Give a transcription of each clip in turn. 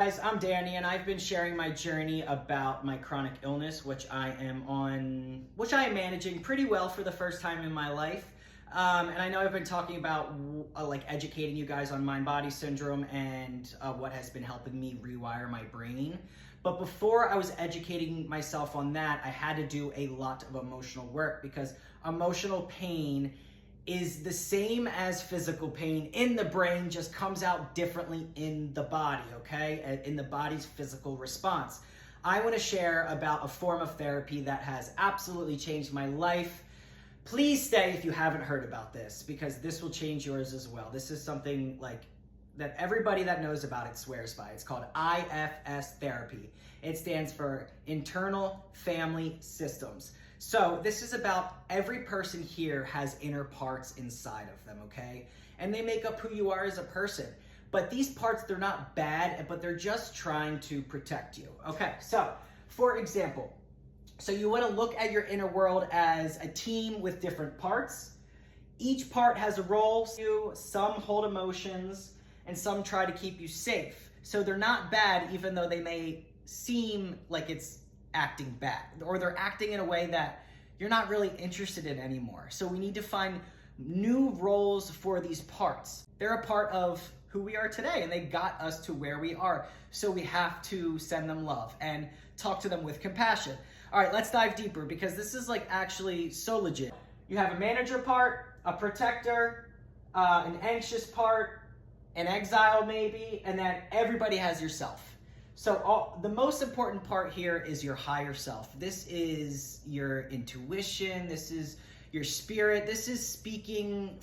Guys, I'm Danny, and I've been sharing my journey about my chronic illness, which I am managing pretty well for the first time in my life. And I know I've been talking about like educating you guys on mind-body syndrome and what has been helping me rewire my brain. But before I was educating myself on that, I had to do a lot of emotional work because emotional pain is the same as physical pain in the brain, just comes out differently in the body, okay? In the body's physical response. I want to share about a form of therapy that has absolutely changed my life. Please stay if you haven't heard about this, because this will change yours as well. This is something like that everybody that knows about it swears by. It's called IFS Therapy. It stands for Internal Family Systems. So this is about every person here has inner parts inside of them, okay? And they make up who you are as a person. But these parts, they're not bad, but they're just trying to protect you. Okay, so for example, so you want to look at your inner world as a team with different parts. Each part has a role. Some hold emotions and some try to keep you safe. So they're not bad, even though they may seem like it's acting bad, or they're acting in a way that you're not really interested in anymore. So we need to find new roles for these parts. They're a part of who we are today, and they got us to where we are. So we have to send them love and talk to them with compassion. All right, let's dive deeper, because this is like actually so legit. You have a manager part, a protector, an anxious part, an exile maybe, and then everybody has yourself. So the most important part here is your higher self. This is your intuition. This is your spirit. This is speaking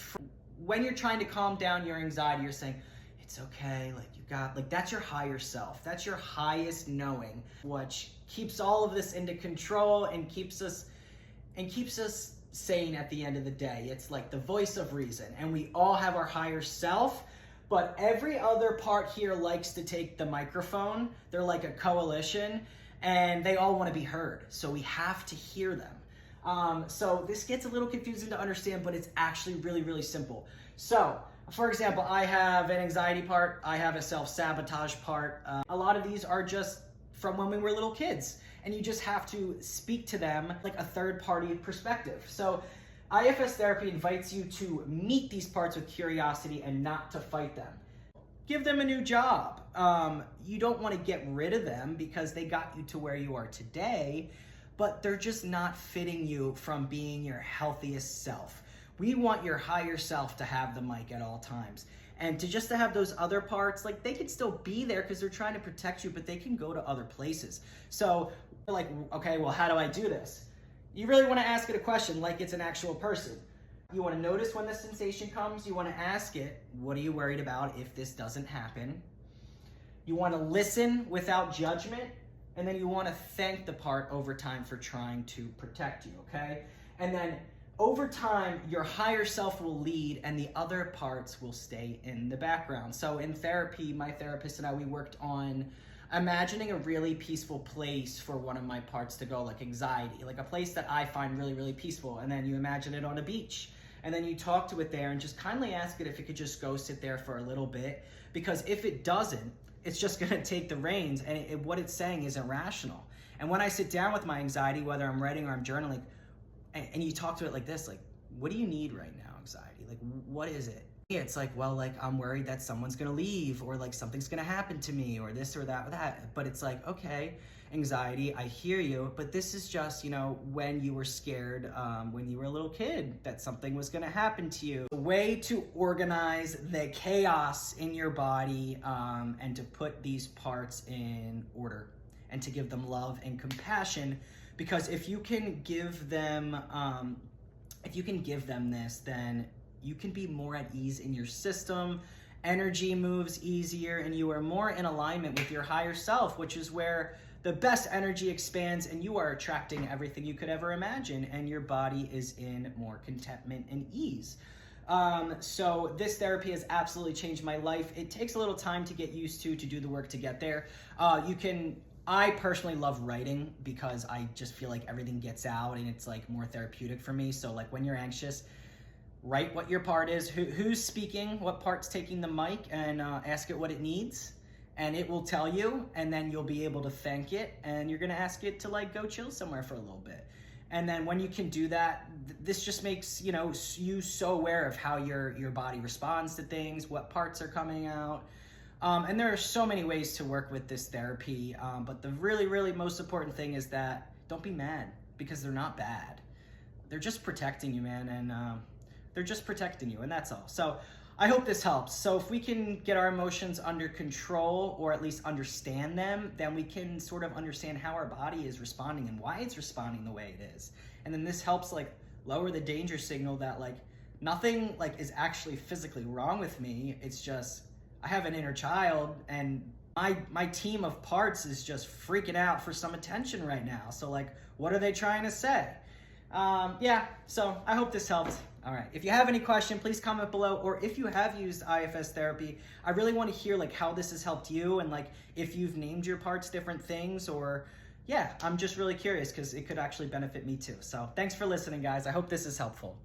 when you're trying to calm down your anxiety. You're saying, it's okay, that's your higher self. That's your highest knowing, which keeps all of this into control and keeps us sane at the end of the day. It's like the voice of reason, and we all have our higher self. But every other part here likes to take the microphone. They're like a coalition, and they all want to be heard. So we have to hear them. So this gets a little confusing to understand, but it's actually really, really simple. So, for example, I have an anxiety part. I have a self-sabotage part. A lot of these are just from when we were little kids, and you just have to speak to them like a third-party perspective. So IFS Therapy invites you to meet these parts with curiosity and not to fight them. Give them a new job. You don't want to get rid of them because they got you to where you are today, but they're just not fitting you from being your healthiest self. We want your higher self to have the mic at all times. And to have those other parts, like they can still be there because they're trying to protect you, but they can go to other places. So like, okay, well, how do I do this? You really want to ask it a question like it's an actual person. You want to notice when the sensation comes. You want to ask it, what are you worried about if this doesn't happen? You want to listen without judgment. And then you want to thank the part over time for trying to protect you, okay? And then over time, your higher self will lead and the other parts will stay in the background. So in therapy, my therapist and I, we worked on imagining a really peaceful place for one of my parts to go, like anxiety, like a place that I find really, really peaceful. And then you imagine it on a beach. And then you talk to it there and just kindly ask it if it could just go sit there for a little bit. Because if it doesn't, it's just gonna take the reins, and what it's saying is irrational. And when I sit down with my anxiety, whether I'm writing or I'm journaling, and you talk to it like this, like, what do you need right now, anxiety? Like, what is it? It's like, well, like, I'm worried that someone's gonna leave, or like something's gonna happen to me, or this or that or that. But it's like, okay, anxiety, I hear you, but this is just, when you were scared, when you were a little kid, that something was gonna happen to you. A way to organize the chaos in your body, and to put these parts in order, and to give them love and compassion, because if you can give them this, then you can be more at ease in your system, energy moves easier, and you are more in alignment with your higher self, which is where the best energy expands and you are attracting everything you could ever imagine, and your body is in more contentment and ease. So this therapy has absolutely changed my life. It takes a little time to get used to do the work to get there. I personally love writing because I just feel like everything gets out and it's like more therapeutic for me. So like when you're anxious, write what your part is, who's speaking, what part's taking the mic, and ask it what it needs. and it will tell you, and then you'll be able to thank it, and you're gonna ask it to like go chill somewhere for a little bit. And then when you can do that, this just makes, you know, you so aware of how your body responds to things, what parts are coming out. And there are so many ways to work with this therapy, but the really most important thing is that don't be mad, because they're not bad. They're just protecting you, man, and they're just protecting you, and that's all. So I hope this helps. So if we can get our emotions under control, or at least understand them, then we can sort of understand how our body is responding and why it's responding the way it is. And then this helps like lower the danger signal that like nothing like is actually physically wrong with me. It's just I have an inner child, and my team of parts is just freaking out for some attention right now. So like, what are they trying to say? Yeah, so I hope this helped. All right, if you have any question, please comment below, or if you have used IFS therapy, I really want to hear like how this has helped you, and like if you've named your parts different things, or yeah, I'm just really curious because it could actually benefit me too. So thanks for listening, guys. I hope this is helpful.